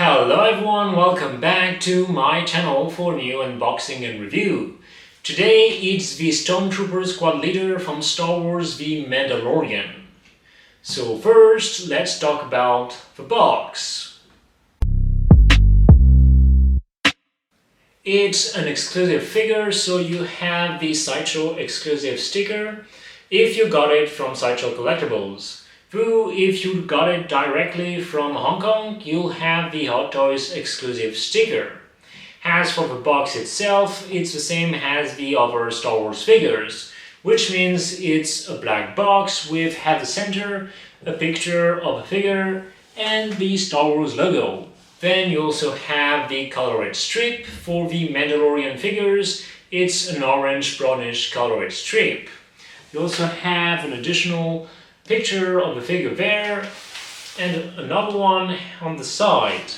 Hello everyone, welcome back to my channel for new unboxing and review. Today it's the Stormtrooper squad leader from Star Wars The Mandalorian. So first, let's talk about the box. It's an exclusive figure, so you have the Sideshow exclusive sticker if you got it from Sideshow Collectibles. Though if you got it directly from Hong Kong, you'll have the Hot Toys exclusive sticker. As for the box itself, it's the same as the other Star Wars figures, which means it's a black box with at the center a picture of a figure and the Star Wars logo. Then you also have the colored strip. For the Mandalorian figures, it's an orange brownish colored strip. You also have an additional picture of the figure there and another one on the side.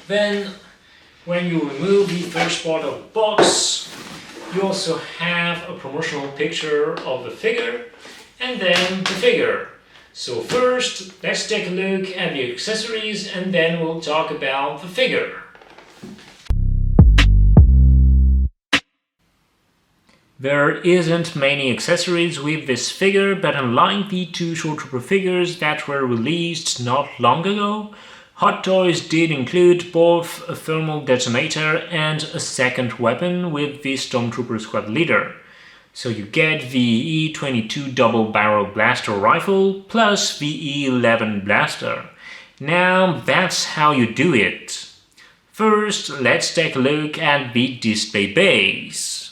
Then when you remove the first part of the box, you also have a promotional picture of the figure and then the figure. So first, let's take a look at the accessories and then we'll talk about the figure. There isn't many accessories with this figure, but unlike the two Stormtrooper figures that were released not long ago, Hot Toys did include both a thermal detonator and a second weapon with the Stormtrooper squad leader. So you get the E22 double-barrel blaster rifle plus the E11 blaster. Now that's how you do it. First, let's take a look at the display base.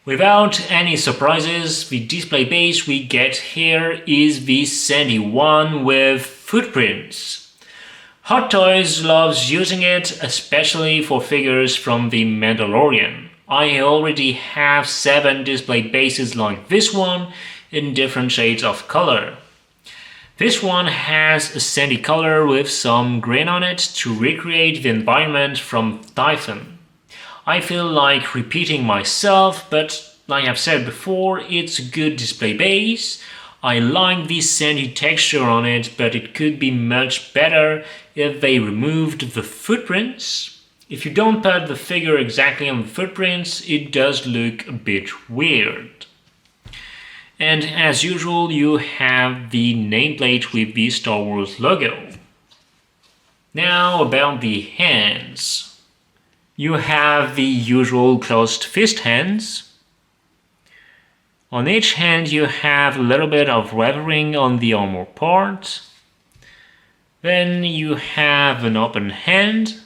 Without any surprises, the display base we get here is the sandy one with footprints. Hot Toys loves using it, especially for figures from The Mandalorian. I already have 7 display bases like this one in different shades of color. This one has a sandy color with some green on it to recreate the environment from Typhon. I feel like repeating myself, but like I've said before, it's a good display base. I like the sandy texture on it, but it could be much better if they removed the footprints. If you don't put the figure exactly on the footprints, it does look a bit weird. And as usual, you have the nameplate with the Star Wars logo. Now about the hands. You have the usual closed fist hands. On each hand you have a little bit of weathering on the armor part. Then you have an open hand.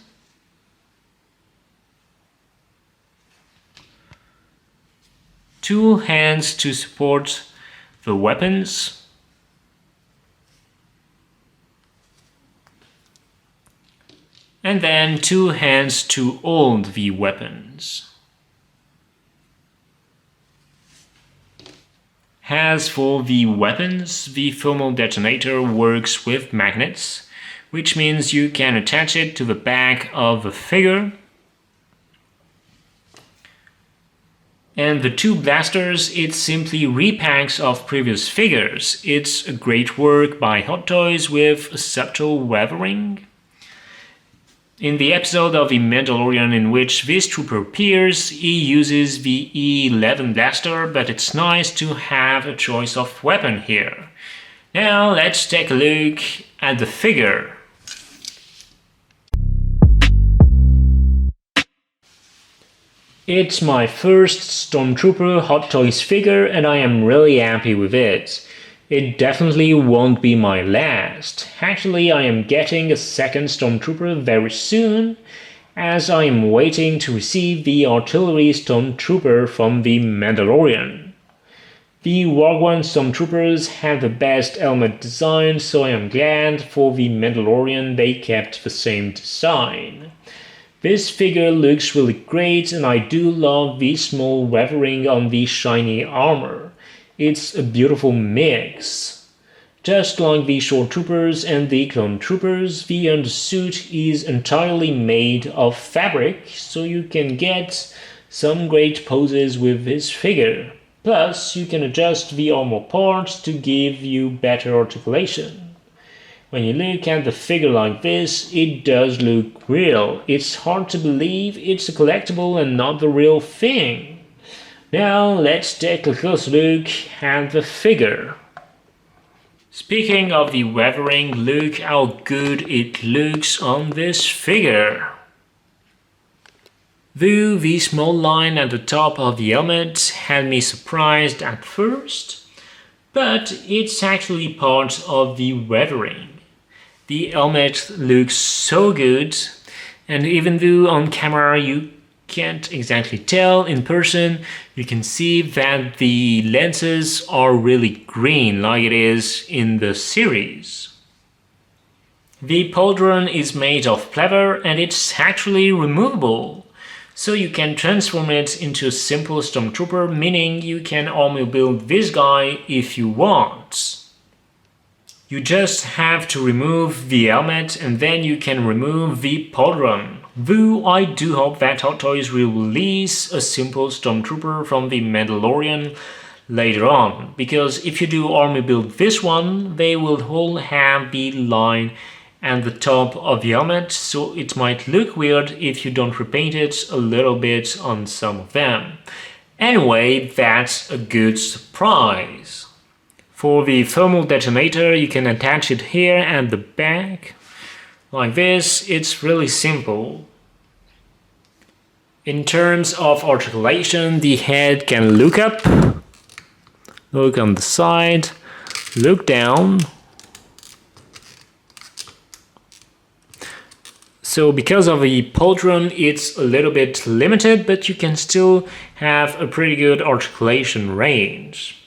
Two hands to support the weapons. And then 2 hands to hold the weapons. As for the weapons, the thermal detonator works with magnets, which means you can attach it to the back of the figure. And the 2 blasters, it's simply repacks of previous figures. It's a great work by Hot Toys with a subtle weathering. In the episode of The Mandalorian in which this trooper appears, he uses the E11 blaster, but it's nice to have a choice of weapon here. Now let's take a look at the figure. It's my first Stormtrooper Hot Toys figure and I am really happy with it. It definitely won't be my last. Actually, I am getting a second Stormtrooper very soon, as I am waiting to receive the Artillery Stormtrooper from The Mandalorian. The Rogue One Stormtroopers have the best helmet design, so I am glad for The Mandalorian they kept the same design. This figure looks really great and I do love the small weathering on the shiny armor. It's a beautiful mix. Just like the Stormtroopers and the Clone Troopers, the undersuit is entirely made of fabric, so you can get some great poses with this figure. Plus, you can adjust the armor parts to give you better articulation. When you look at the figure like this, it does look real. It's hard to believe it's a collectible and not the real thing. Now let's take a close look at the figure. Speaking of the weathering, look how good it looks on this figure. Though the small line at the top of the helmet had me surprised at first, but it's actually part of the weathering. The helmet looks so good, and even though on camera you can't exactly tell, in person you can see that the lenses are really green like it is in the series. The pauldron is made of pleather and it's actually removable, so you can transform it into a simple Stormtrooper, meaning you can armor build this guy if you want. You just have to remove the helmet and then you can remove the pauldron. Though I do hope that Hot Toys will release a simple Stormtrooper from the Mandalorian later on, because if you do army build this one, they will all have the line at the top of the helmet, so it might look weird if you don't repaint it a little bit on some of them. Anyway, that's a good surprise. For the thermal detonator, you can attach it here at the back. Like this, it's really simple. In terms of articulation, the head can look up, look on the side, look down. So because of the pauldron, it's a little bit limited, but you can still have a pretty good articulation range.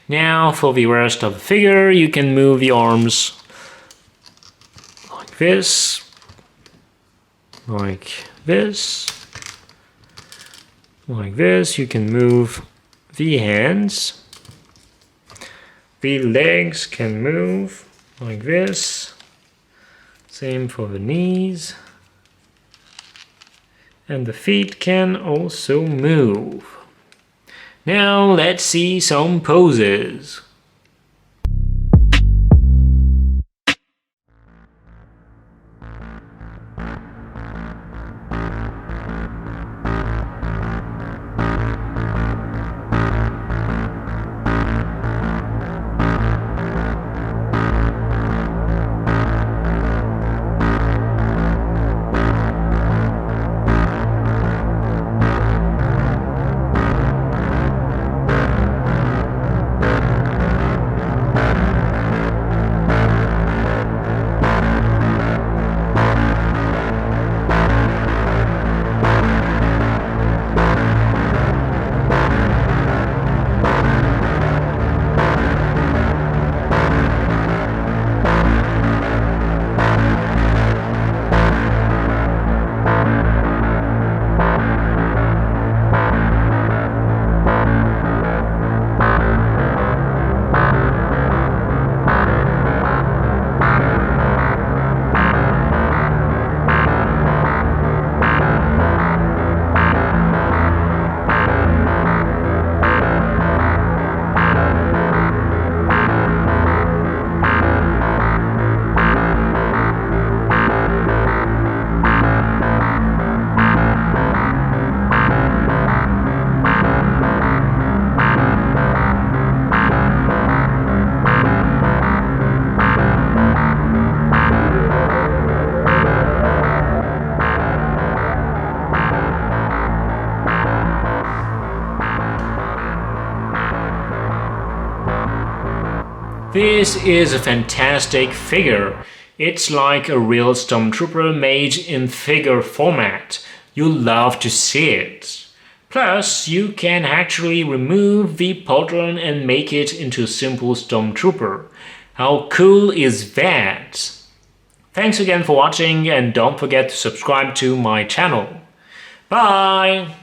Now for the rest of the figure, you can move the arms like this, like this, like this. You can move the hands, the legs can move like this, same for the knees, and the feet can also move. Now let's see some poses. This is a fantastic figure. It's like a real Stormtrooper made in figure format. You'll love to see it. Plus, you can actually remove the pauldron and make it into a simple Stormtrooper. How cool is that? Thanks again for watching and don't forget to subscribe to my channel. Bye!